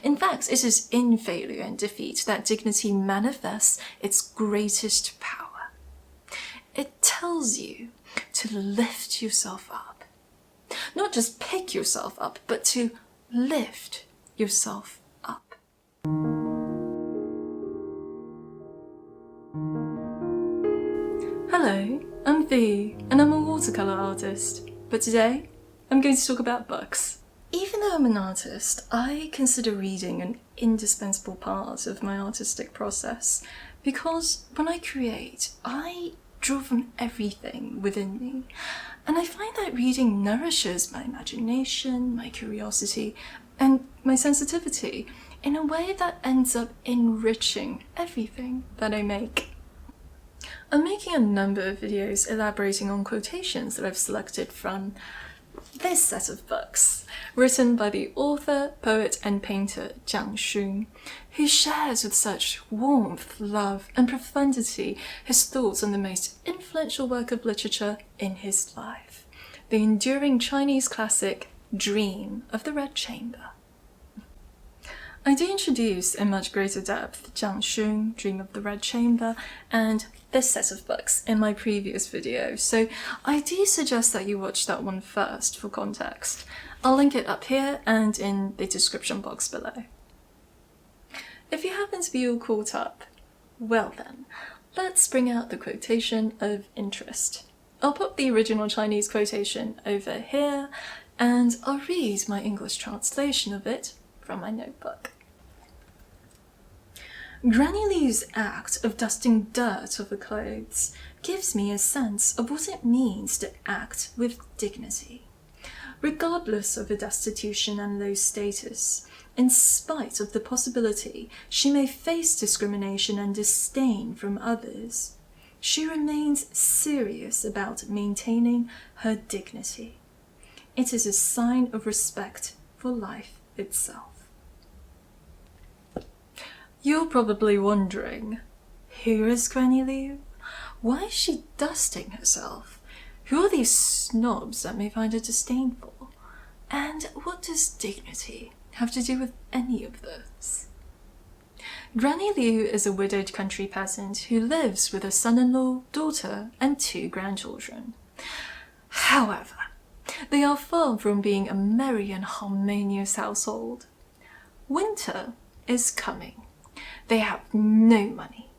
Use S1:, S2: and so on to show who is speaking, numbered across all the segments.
S1: In fact, it is in failure and defeat that dignity manifests its greatest power. It tells you to lift yourself up. Not just pick yourself up, but to lift yourself up. Hello, I'm V, and I'm a watercolour artist. But today, I'm going to talk about books. Even though I'm an artist, I consider reading an indispensable part of my artistic process, because when I create, I draw from everything within me, and I find that reading nourishes my imagination, my curiosity, and my sensitivity in a way that ends up enriching everything that I make. I'm making a number of videos elaborating on quotations that I've selected from this set of books, written by the author, poet and painter Jiang Xun, who shares with such warmth, love and profundity his thoughts on the most influential work of literature in his life, the enduring Chinese classic Dream of the Red Chamber. I do introduce in much greater depth Jiang Xun, Dream of the Red Chamber, and this set of books in my previous video, so I do suggest that you watch that one first for context. I'll link it up here and in the description box below. If you happen to be all caught up, well then, let's bring out the quotation of interest. I'll put the original Chinese quotation over here, and I'll read my English translation of it from my notebook. Granny Liu's act of dusting dirt off her clothes gives me a sense of what it means to act with dignity. Regardless of her destitution and low status, in spite of the possibility she may face discrimination and disdain from others, she remains serious about maintaining her dignity. It is a sign of respect for life itself. You're probably wondering, who is Granny Liu? Why is she dusting herself? Who are these snobs that may find her disdainful? And what does dignity have to do with any of this? Granny Liu is a widowed country peasant who lives with her son-in-law, daughter, and 2 grandchildren. However, they are far from being a merry and harmonious household. Winter is coming. They have no money.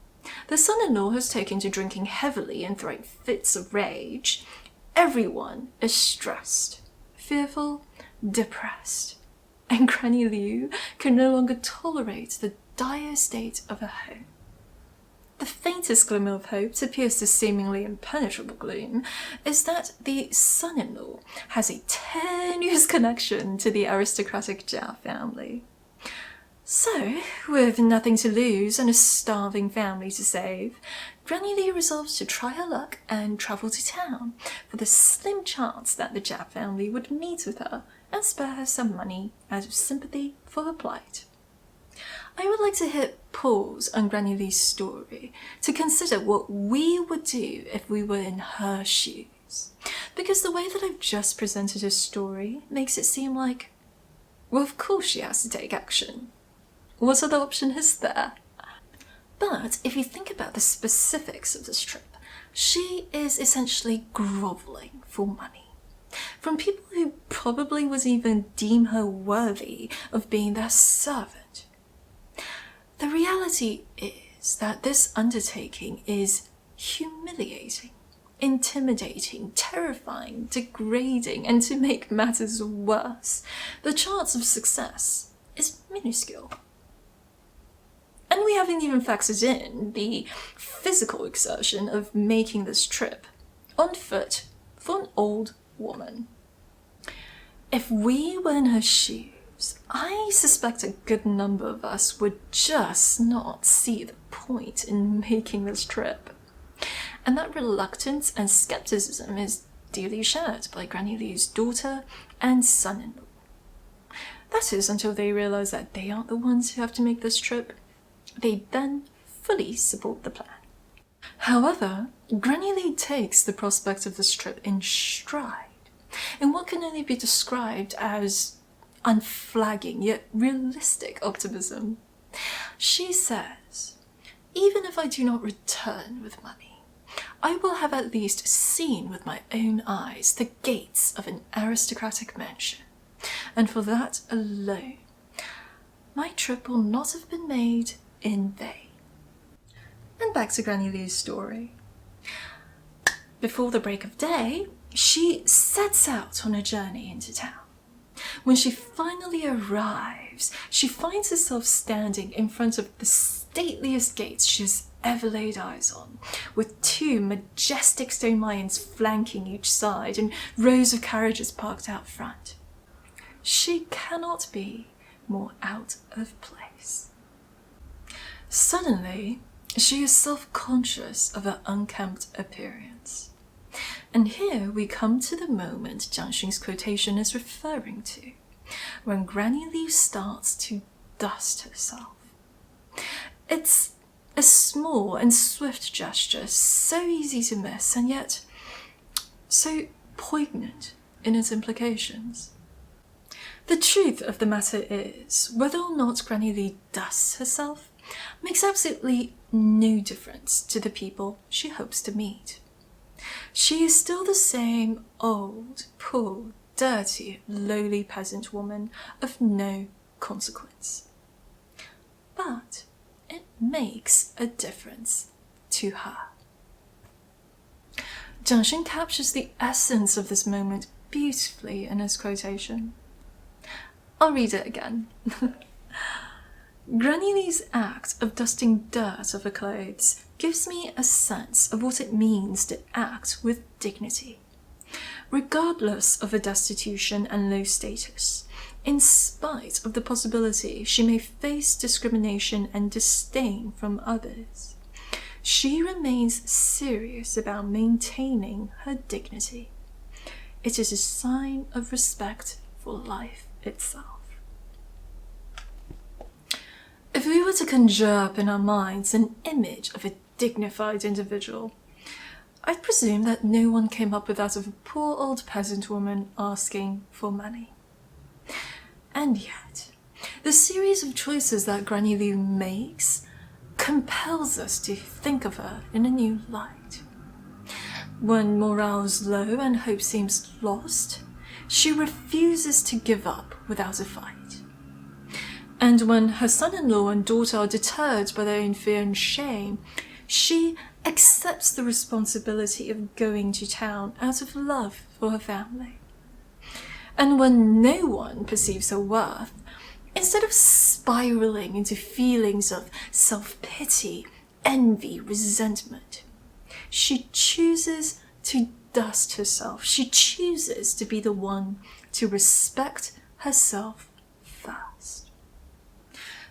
S1: The son-in-law has taken to drinking heavily and throwing fits of rage. Everyone is stressed, fearful, depressed, and Granny Liu can no longer tolerate the dire state of her home. The faintest glimmer of hope to pierce the seemingly impenetrable gloom is that the son-in-law has a tenuous connection to the aristocratic Jia family. So, with nothing to lose and a starving family to save, Granny Liu resolves to try her luck and travel to town for the slim chance that the Jia family would meet with her and spare her some money out of sympathy for her plight. I would like to hit pause on Granny Liu's story to consider what we would do if we were in her shoes, because the way that I've just presented her story makes it seem like, well, of course she has to take action. What other option is there? But if you think about the specifics of this trip, she is essentially grovelling for money from people who probably wouldn't even deem her worthy of being their servant. The reality is that this undertaking is humiliating, intimidating, terrifying, degrading, and to make matters worse, the chance of success is minuscule. And we haven't even factored in the physical exertion of making this trip on foot for an old woman. If we were in her shoes, I suspect a good number of us would just not see the point in making this trip. And that reluctance and skepticism is duly shared by Granny Liu's daughter and son-in-law. That is, until they realize that they aren't the ones who have to make this trip. They then fully support the plan. However, Granny Liu takes the prospect of this trip in stride, in what can only be described as unflagging yet realistic optimism. She says, "Even if I do not return with money, I will have at least seen with my own eyes the gates of an aristocratic mansion, and for that alone, my trip will not have been made in vain." And back to Granny Liu's story. Before the break of day, she sets out on a journey into town. When she finally arrives, she finds herself standing in front of the stateliest gates she has ever laid eyes on, with 2 majestic stone lions flanking each side and rows of carriages parked out front. She cannot be more out of place. Suddenly, she is self-conscious of her unkempt appearance. And here we come to the moment Jiang Xun's quotation is referring to, when Granny Liu starts to dust herself. It's a small and swift gesture, so easy to miss, and yet so poignant in its implications. The truth of the matter is, whether or not Granny Liu dusts herself makes absolutely no difference to the people she hopes to meet. She is still the same old, poor, dirty, lowly peasant woman of no consequence. But it makes a difference to her. Jiang Xun captures the essence of this moment beautifully in his quotation. I'll read it again. Granny Liu's act of dusting dirt off her clothes gives me a sense of what it means to act with dignity, regardless of her destitution and low status, in spite of the possibility she may face discrimination and disdain from others. She remains serious about maintaining her dignity. It is a sign of respect for life itself. If we were to conjure up in our minds an image of a dignified individual, I'd presume that no one came up with that of a poor old peasant woman asking for money. And yet, the series of choices that Granny Liu makes compels us to think of her in a new light. When morale is low and hope seems lost, she refuses to give up without a fight. And when her son-in-law and daughter are deterred by their own fear and shame, she accepts the responsibility of going to town out of love for her family. And when no one perceives her worth, instead of spiraling into feelings of self-pity, envy, resentment, she chooses to dust herself. She chooses to be the one to respect herself first.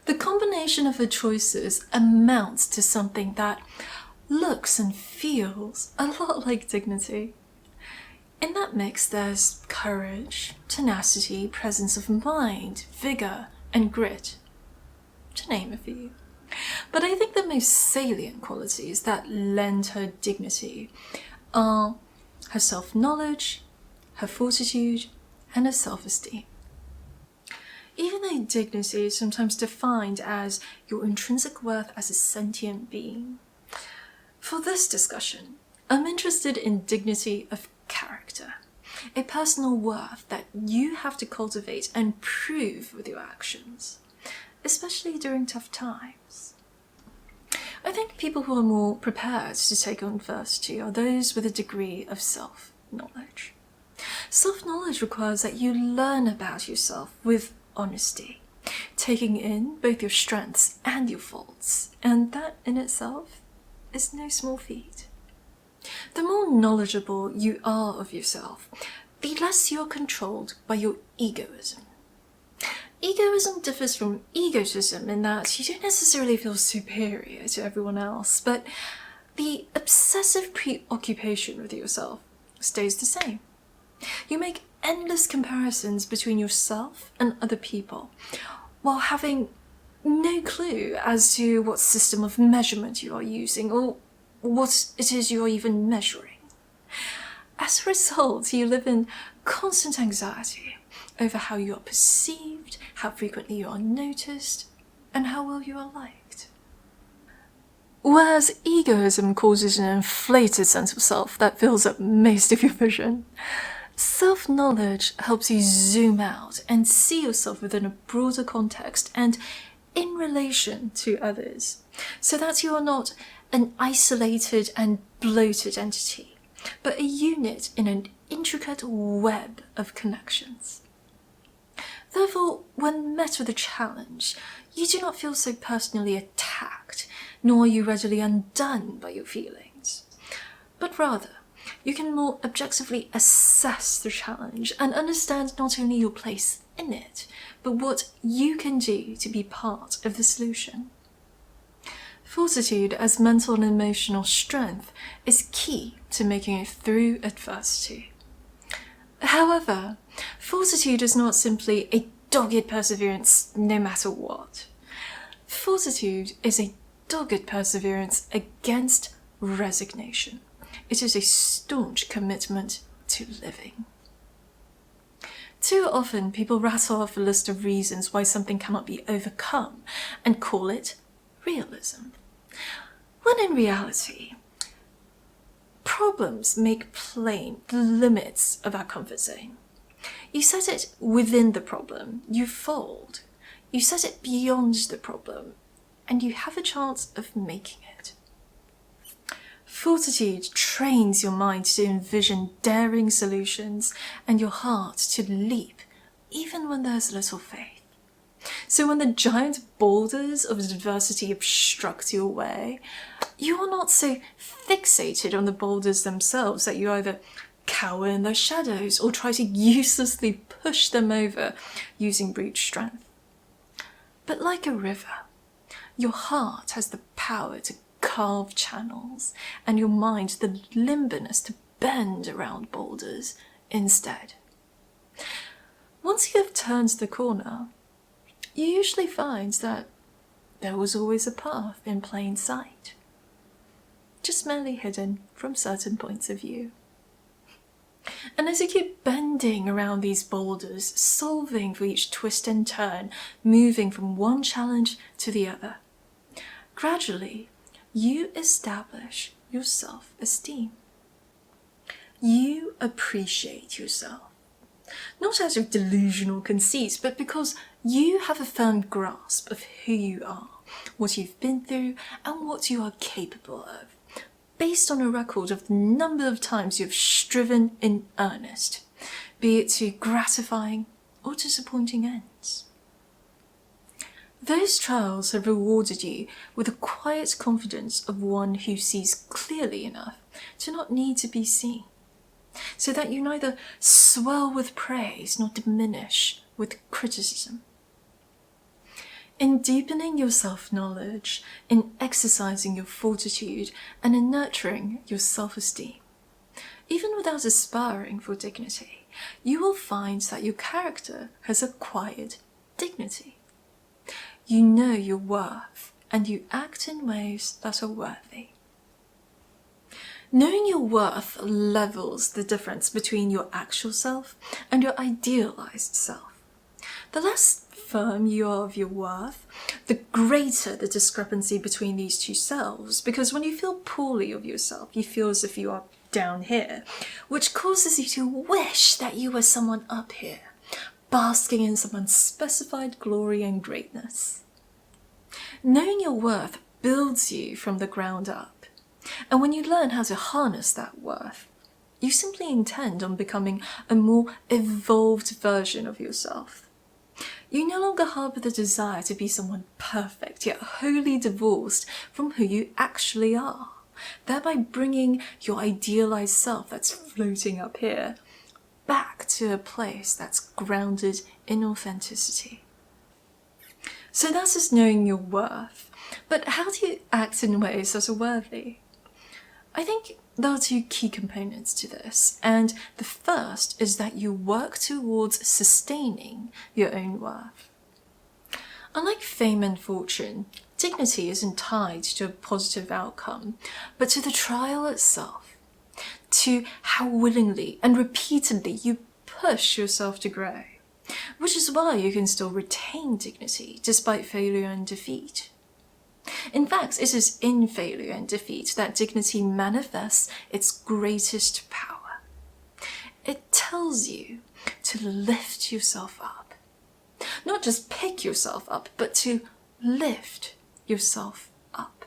S1: The combination of her choices amounts to something that looks and feels a lot like dignity. In that mix, there's courage, tenacity, presence of mind, vigor, and grit, to name a few. But I think the most salient qualities that lend her dignity are her self-knowledge, her fortitude, and her self-esteem. Even though dignity is sometimes defined as your intrinsic worth as a sentient being, for this discussion, I'm interested in dignity of character, a personal worth that you have to cultivate and prove with your actions, especially during tough times. I think people who are more prepared to take on adversity are those with a degree of self-knowledge. Self-knowledge requires that you learn about yourself with honesty, taking in both your strengths and your faults, and that in itself is no small feat. The more knowledgeable you are of yourself, the less you're controlled by your egoism. Egoism differs from egotism in that you don't necessarily feel superior to everyone else, but the obsessive preoccupation with yourself stays the same. You make endless comparisons between yourself and other people, while having no clue as to what system of measurement you are using or what it is you are even measuring. As a result, you live in constant anxiety over how you are perceived, how frequently you are noticed, and how well you are liked. Whereas egoism causes an inflated sense of self that fills up most of your vision, self-knowledge helps you zoom out and see yourself within a broader context and in relation to others, so that you are not an isolated and bloated entity, but a unit in an intricate web of connections. Therefore, when met with a challenge, you do not feel so personally attacked, nor are you readily undone by your feelings, but rather, you can more objectively assess the challenge and understand not only your place in it, but what you can do to be part of the solution. Fortitude as mental and emotional strength is key to making it through adversity. However, fortitude is not simply a dogged perseverance no matter what. Fortitude is a dogged perseverance against resignation. It is a staunch commitment to living. Too often, people rattle off a list of reasons why something cannot be overcome and call it realism. When in reality, problems make plain the limits of our comfort zone. You set it within the problem, you fold. You set it beyond the problem, and you have a chance of making it. Fortitude trains your mind to envision daring solutions and your heart to leap even when there's little faith. So when the giant boulders of adversity obstruct your way, you are not so fixated on the boulders themselves that you either cower in their shadows or try to uselessly push them over using brute strength. But like a river, your heart has the power to carve channels, and your mind the limberness to bend around boulders instead. Once you have turned the corner, you usually find that there was always a path in plain sight, just merely hidden from certain points of view. And as you keep bending around these boulders, solving for each twist and turn, moving from one challenge to the other, gradually you establish your self-esteem. You appreciate yourself, not out of delusional conceit, but because you have a firm grasp of who you are, what you've been through, and what you are capable of, based on a record of the number of times you've striven in earnest, be it to gratifying or disappointing ends. Those trials have rewarded you with a quiet confidence of one who sees clearly enough to not need to be seen, so that you neither swell with praise nor diminish with criticism. In deepening your self-knowledge, in exercising your fortitude, and in nurturing your self-esteem, even without aspiring for dignity, you will find that your character has acquired dignity. You know your worth, and you act in ways that are worthy. Knowing your worth levels the difference between your actual self and your idealized self. The less firm you are of your worth, the greater the discrepancy between these two selves, because when you feel poorly of yourself, you feel as if you are down here, which causes you to wish that you were someone up here, basking in some unspecified glory and greatness. Knowing your worth builds you from the ground up, and when you learn how to harness that worth, you simply intend on becoming a more evolved version of yourself. You no longer harbour the desire to be someone perfect, yet wholly divorced from who you actually are, thereby bringing your idealized self that's floating up here back to a place that's grounded in authenticity. So that is knowing your worth. But how do you act in ways that are worthy? I think there are two key components to this, and the first is that you work towards sustaining your own worth. Unlike fame and fortune, dignity isn't tied to a positive outcome, but to the trial itself, to how willingly and repeatedly you push yourself to grow. which is why you can still retain dignity despite failure and defeat. In fact, it is in failure and defeat that dignity manifests its greatest power. It tells you to lift yourself up. Not just pick yourself up, but to lift yourself up.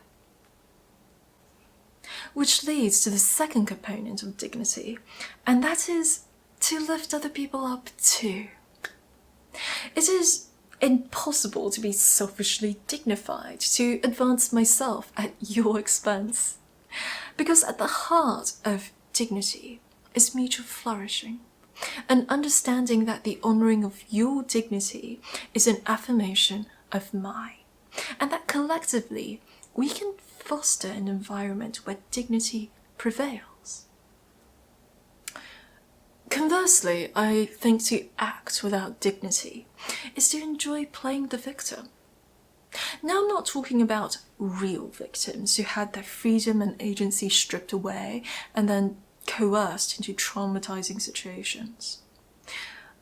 S1: Which leads to the second component of dignity, and that is to lift other people up too. It is impossible to be selfishly dignified, to advance myself at your expense. Because at the heart of dignity is mutual flourishing, an understanding that the honouring of your dignity is an affirmation of mine, and that collectively we can foster an environment where dignity prevails. Conversely, I think to act without dignity is to enjoy playing the victim. Now, I'm not talking about real victims who had their freedom and agency stripped away and then coerced into traumatizing situations.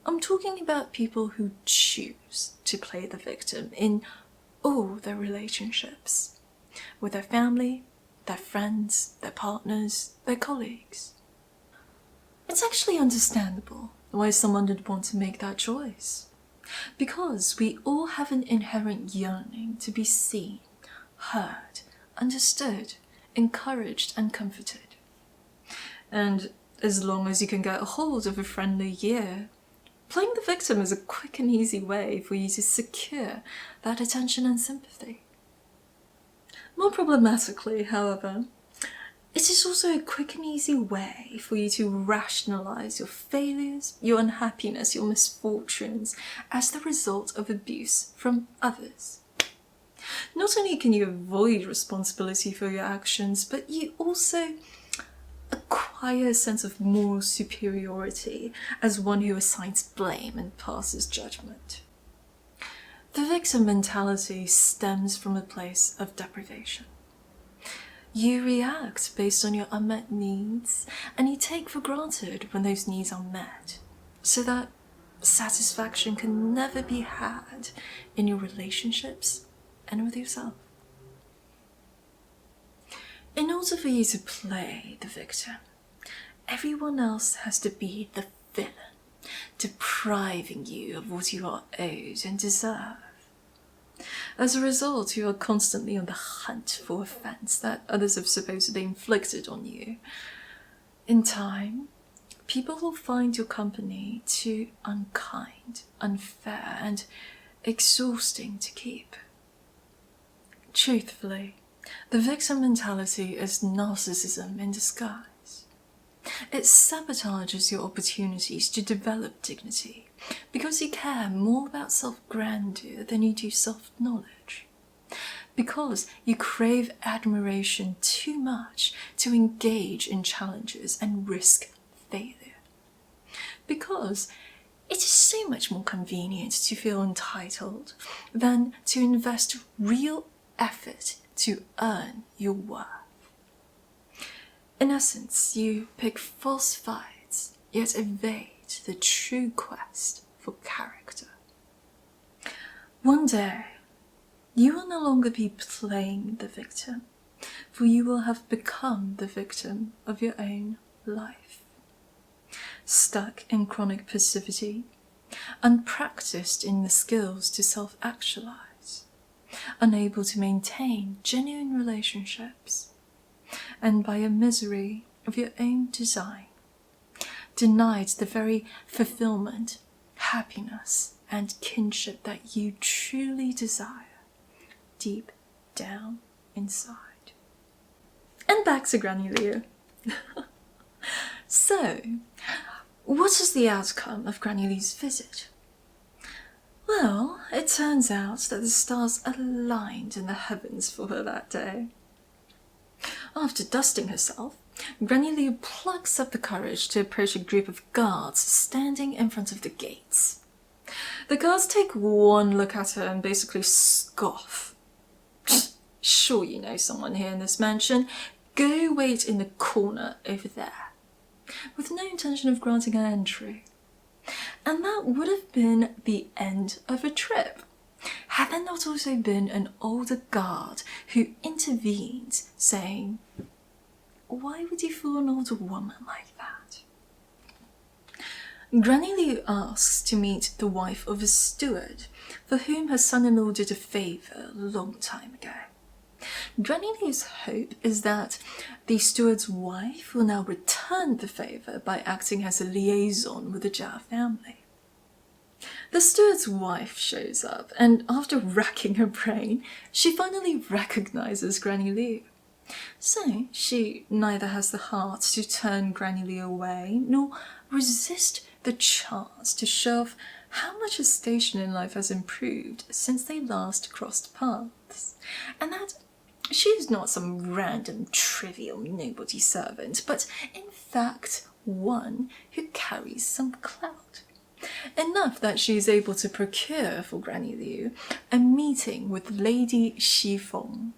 S1: I'm talking about people who choose to play the victim in all their relationships, with their family, their friends, their partners, their colleagues. It's actually understandable why someone would want to make that choice. Because we all have an inherent yearning to be seen, heard, understood, encouraged and comforted. And as long as you can get a hold of a friendly ear, playing the victim is a quick and easy way for you to secure that attention and sympathy. More problematically, however, it is also a quick and easy way for you to rationalize your failures, your unhappiness, your misfortunes as the result of abuse from others. Not only can you avoid responsibility for your actions, but you also acquire a sense of moral superiority as one who assigns blame and passes judgment. The victim mentality stems from a place of deprivation. You react based on your unmet needs, and you take for granted when those needs are met, so that satisfaction can never be had in your relationships and with yourself. In order for you to play the victim, everyone else has to be the villain, depriving you of what you are owed and deserve. As a result, you are constantly on the hunt for offence that others have supposedly inflicted on you. In time, people will find your company too unkind, unfair, and exhausting to keep. Truthfully, the victim mentality is narcissism in disguise. It sabotages your opportunities to develop dignity because you care more about self-grandeur than you do self-knowledge. Because you crave admiration too much to engage in challenges and risk failure. Because it is so much more convenient to feel entitled than to invest real effort to earn your worth. In essence, you pick false fights, yet evade the true quest for character. One day, you will no longer be playing the victim, for you will have become the victim of your own life. Stuck in chronic passivity, unpracticed in the skills to self-actualize, unable to maintain genuine relationships, and by a misery of your own design, denied the very fulfillment, happiness, and kinship that you truly desire deep down inside. And back to Granny Lear. So, what is the outcome of Granny Lear's visit? Well, it turns out that the stars aligned in the heavens for her that day. After dusting herself, Granny Lear plucks up the courage to approach a group of guards standing in front of the gates. The guards take one look at her and basically scoff. Sure, you know someone here in this mansion. Go wait in the corner over there. With no intention of granting her entry. And that would have been the end of a trip, had there not also been an older guard who intervened, saying, "Why would you fool an older woman like that?" Granny Liu asks to meet the wife of a steward, for whom her son-in-law did a favour a long time ago. Granny Liu's hope is that the steward's wife will now return the favour by acting as a liaison with the Jia family. The steward's wife shows up, and after racking her brain, she finally recognises Granny Liu. So she neither has the heart to turn Granny Liu away, nor resist the chance to show off how much her station in life has improved since they last crossed paths, and that she is not some random, trivial nobody servant, but in fact one who carries some clout. Enough that she is able to procure for Granny Liu a meeting with Lady Xifeng,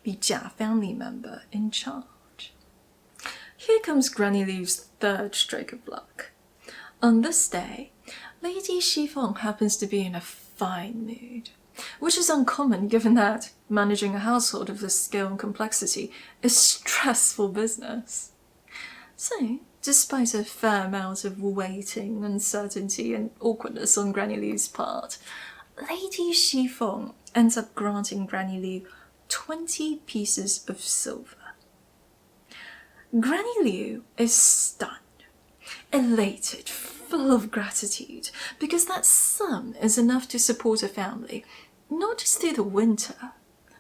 S1: the Jia family member in charge. Here comes Granny Liu's third stroke of luck. On this day, Lady Xifeng happens to be in a fine mood, which is uncommon given that managing a household of this scale and complexity is stressful business. So, despite a fair amount of waiting, uncertainty and awkwardness on Granny Liu's part, Lady Xifeng ends up granting Granny Liu 20 pieces of silver. Granny Liu is stunned, elated, full of gratitude, because that sum is enough to support a family, not just through the winter,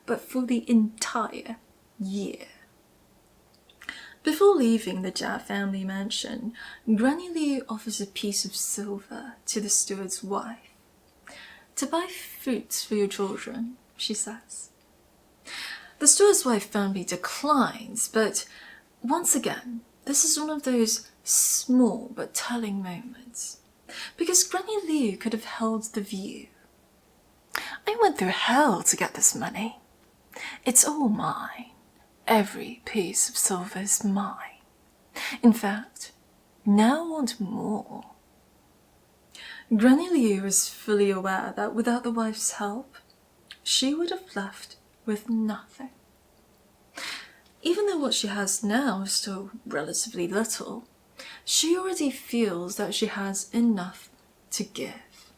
S1: but for the entire year. Before leaving the Jia family mansion, Granny Liu offers a piece of silver to the steward's wife. "To buy fruits for your children," she says. The steward's wife firmly declines, but once again, this is one of those small but telling moments, because Granny Liu could have held the view. "I went through hell to get this money. It's all mine. Every piece of silver is mine. In fact, now I want more." Granny Liu is fully aware that without the wife's help, she would have left with nothing. Even though what she has now is still relatively little, she already feels that she has enough to give.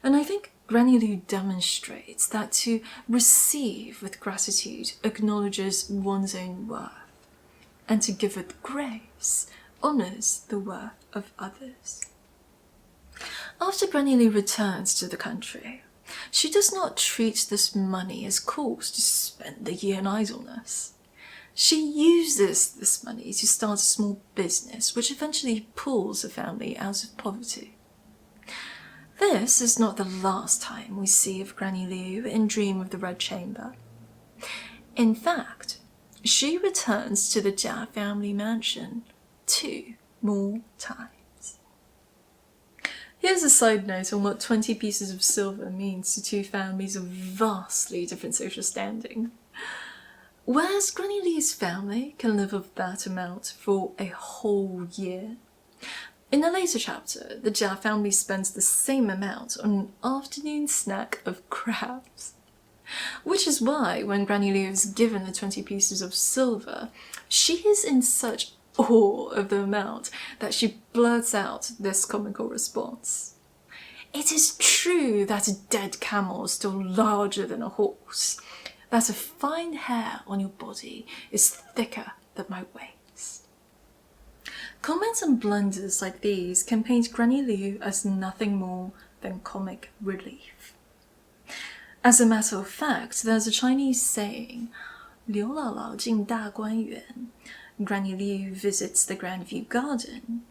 S1: And I think Granny Liu demonstrates that to receive with gratitude acknowledges one's own worth, and to give with grace honours the worth of others. After Granny Liu returns to the country, she does not treat this money as cause to spend the year in idleness. She uses this money to start a small business which eventually pulls the family out of poverty. This is not the last time we see of Granny Liu in Dream of the Red Chamber. In fact, she returns to the Jia family mansion 2 more times. Here's a side note on what 20 pieces of silver means to two families of vastly different social standing. Whereas Granny Liu's family can live off that amount for a whole year, in a later chapter, the Jia family spends the same amount on an afternoon snack of crabs. Which is why, when Granny Liu is given the 20 pieces of silver, she is in such awe of the amount that she blurts out this comical response. "It is true that a dead camel is still larger than a horse, that a fine hair on your body is thicker than my waist." Comments and blunders like these can paint Granny Liu as nothing more than comic relief. As a matter of fact, there's a Chinese saying, 刘姥姥进大观园, Granny Liu visits the Grandview Garden,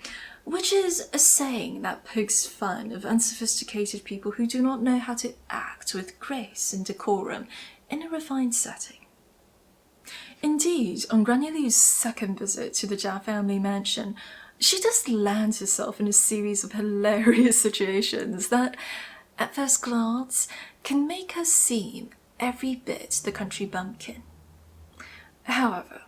S1: which is a saying that pokes fun of unsophisticated people who do not know how to act with grace and decorum in a refined setting. Indeed, on Granny Liu's second visit to the Jia family mansion, she does land herself in a series of hilarious situations that, at first glance, can make her seem every bit the country bumpkin. However,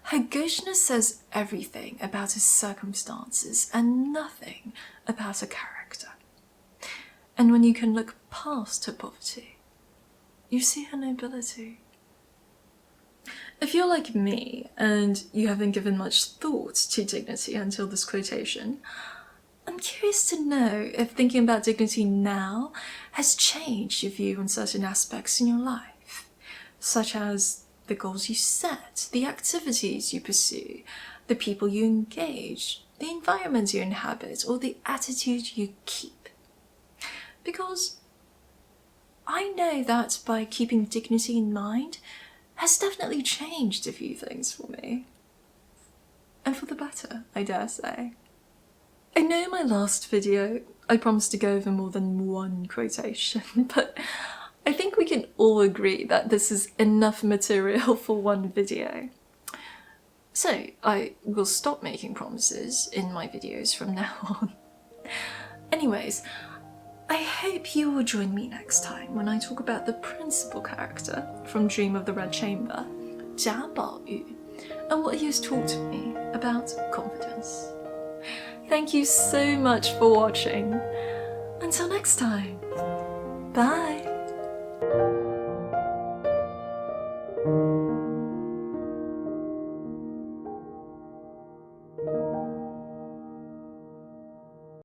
S1: Her gaucheness says everything about her circumstances and nothing about her character. And when you can look past her poverty, you see her nobility. If you're like me and you haven't given much thought to dignity until this quotation, I'm curious to know if thinking about dignity now has changed your view on certain aspects in your life, such as the goals you set, the activities you pursue, the people you engage, the environment you inhabit, or the attitude you keep. Because I know that by keeping dignity in mind has definitely changed a few things for me. And for the better, I dare say. I know in my last video I promised to go over more than one quotation, but I think we can all agree that this is enough material for one video. So I will stop making promises in my videos from now on. Anyways, I hope you will join me next time when I talk about the principal character from Dream of the Red Chamber, Jia Baoyu, and what he has taught me about confidence. Thank you so much for watching. Until next time, bye!